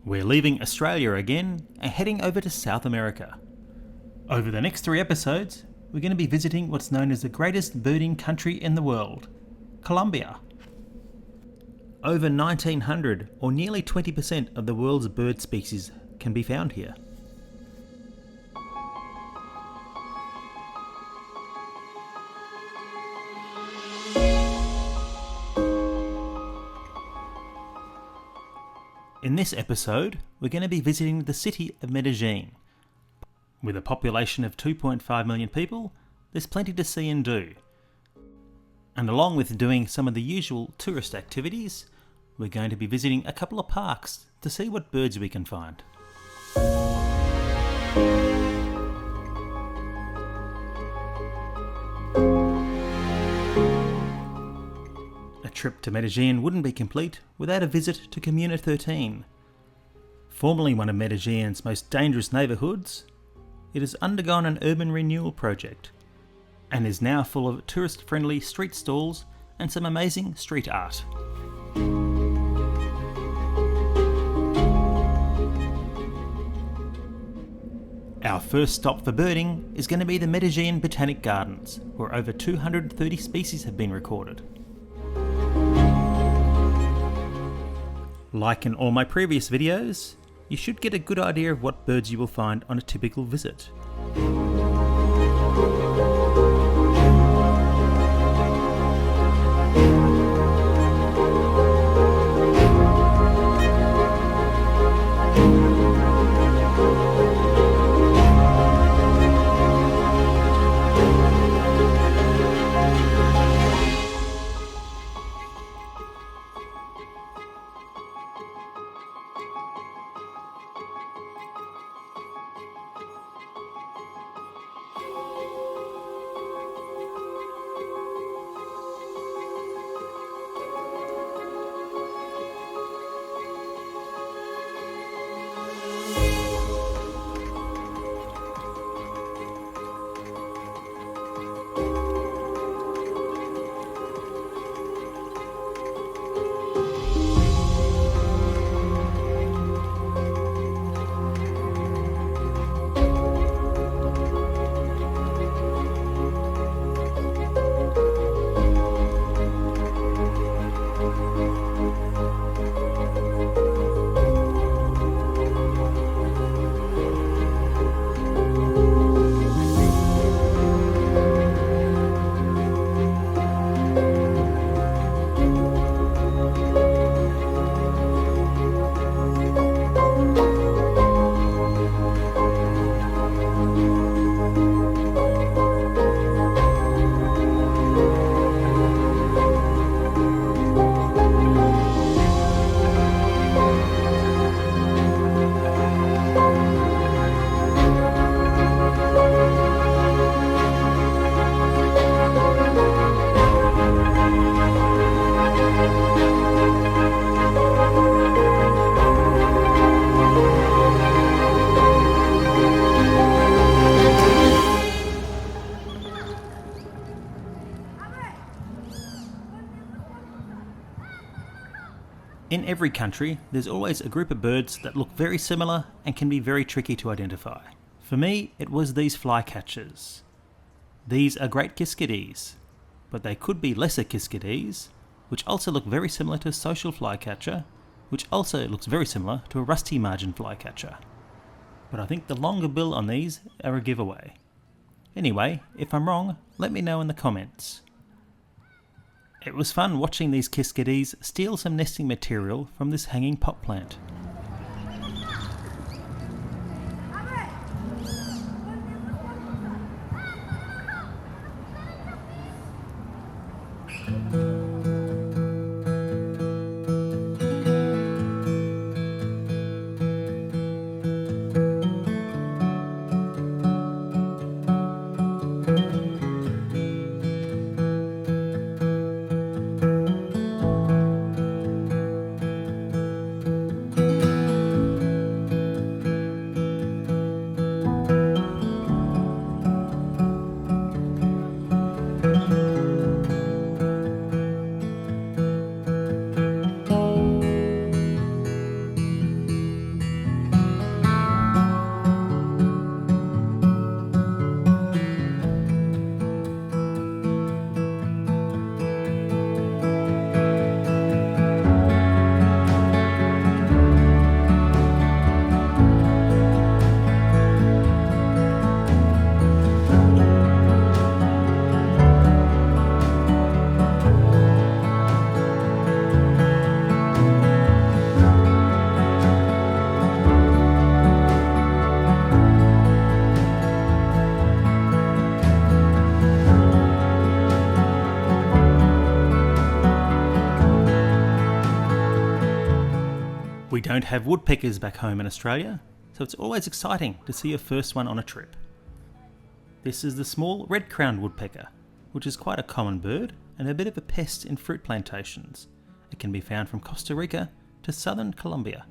We're leaving Australia again and heading over to South America. Over the next 3 episodes, we're going to be visiting what's known as the greatest birding country in the world, Colombia. Over 1900, or nearly 20% of the world's bird species can be found here. In this episode, we're going to be visiting the city of Medellin. With a population of 2.5 million people, there's plenty to see and do. And along with doing some of the usual tourist activities, we're going to be visiting a couple of parks to see what birds we can find. A trip to Medellin wouldn't be complete without a visit to Comuna 13. Formerly one of Medellin's most dangerous neighbourhoods, it has undergone an urban renewal project and is now full of tourist-friendly street stalls and some amazing street art. Our first stop for birding is going to be the Medellin Botanic Gardens, where over 230 species have been recorded. Like in all my previous videos, you should get a good idea of what birds you will find on a typical visit. In every country, there's always a group of birds that look very similar and can be very tricky to identify. For me, it was these flycatchers. These are great kiskadees, but they could be lesser kiskadees, which also look very similar to a social flycatcher, which also looks very similar to a rusty margin flycatcher. But I think the longer bill on these are a giveaway. Anyway, if I'm wrong, let me know in the comments. It was fun watching these kiskadees steal some nesting material from this hanging pot plant. We don't have woodpeckers back home in Australia, so it's always exciting to see your first one on a trip. This is the small red-crowned woodpecker, which is quite a common bird and a bit of a pest in fruit plantations. It can be found from Costa Rica to southern Colombia.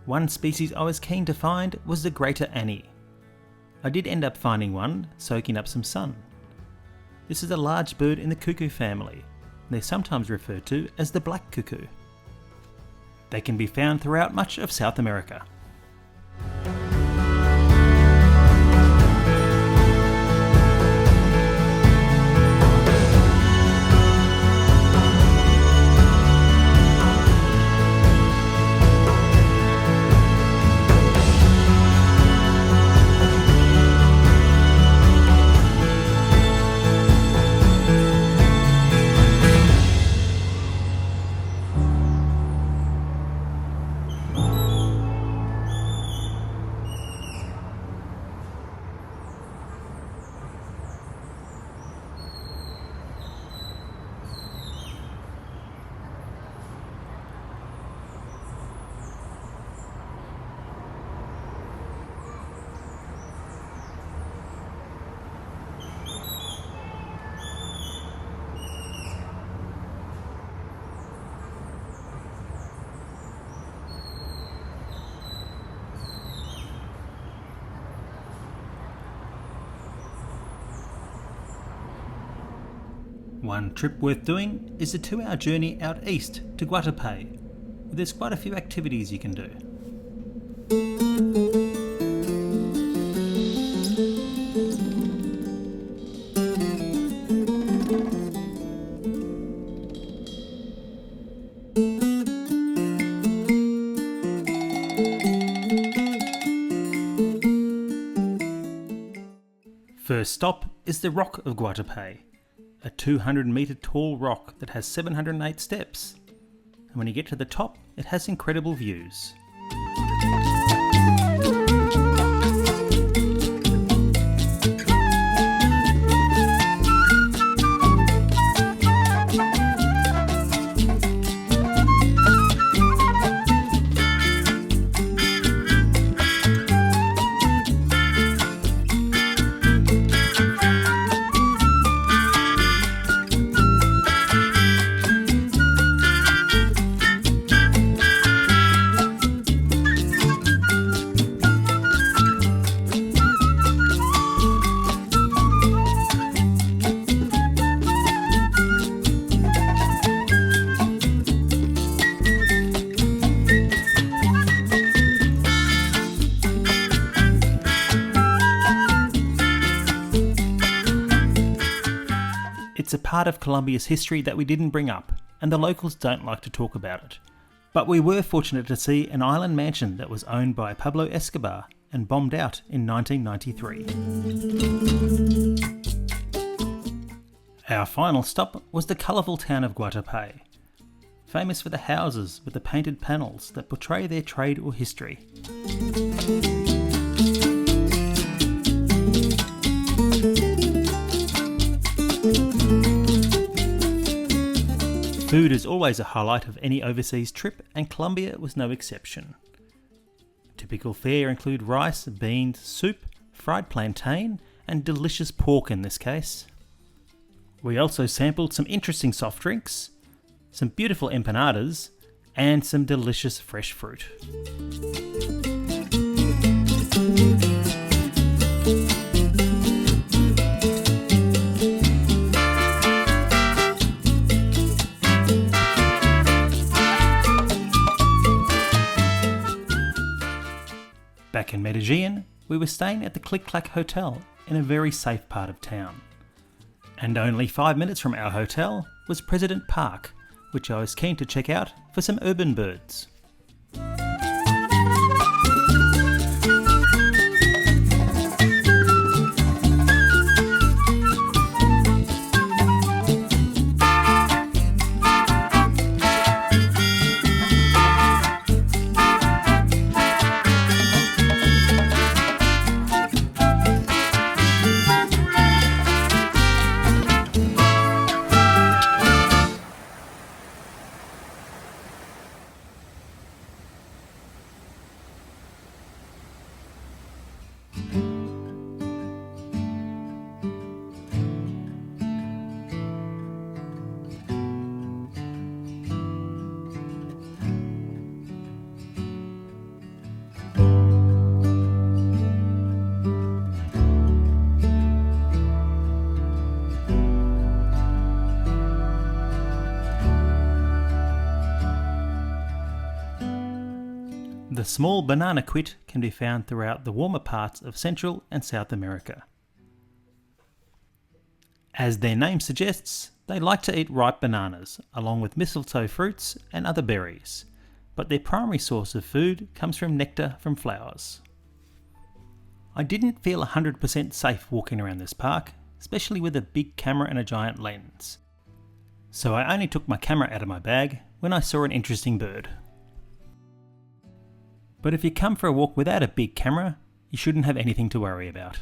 One species I was keen to find was the greater Annie. I did end up finding one soaking up some sun. This is a large bird in the cuckoo family, and they're sometimes referred to as the black cuckoo. They can be found throughout much of South America. One trip worth doing is a 2-hour journey out east to Guatapé, where there's quite a few activities you can do. First stop is the Rock of Guatapé, a 200-metre tall rock that has 708 steps. And when you get to the top, it has incredible views. It's a part of Colombia's history that we didn't bring up, and the locals don't like to talk about it. But we were fortunate to see an island mansion that was owned by Pablo Escobar and bombed out in 1993. Our final stop was the colourful town of Guatapé, famous for the houses with the painted panels that portray their trade or history. Food is always a highlight of any overseas trip, and Colombia was no exception. Typical fare include rice, beans, soup, fried plantain, and delicious pork in this case. We also sampled some interesting soft drinks, some beautiful empanadas, and some delicious fresh fruit. Back in Medellin, we were staying at the Click Clack Hotel in a very safe part of town. And only 5 minutes from our hotel was President Park, which I was keen to check out for some urban birds. The small Bananaquit can be found throughout the warmer parts of Central and South America. As their name suggests, they like to eat ripe bananas, along with mistletoe fruits and other berries, but their primary source of food comes from nectar from flowers. I didn't feel 100% safe walking around this park, especially with a big camera and a giant lens. So I only took my camera out of my bag when I saw an interesting bird. But if you come for a walk without a big camera, you shouldn't have anything to worry about.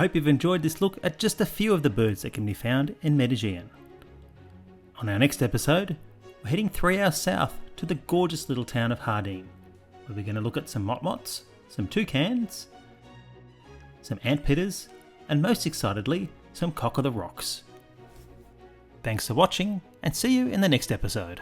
hope you've enjoyed this look at just a few of the birds that can be found in Medellin. On our next episode, we're heading 3 hours south to the gorgeous little town of Jardin, where we're going to look at some motmots, some toucans, some antpitters, and most excitedly, some cock of the rocks. Thanks for watching, and see you in the next episode.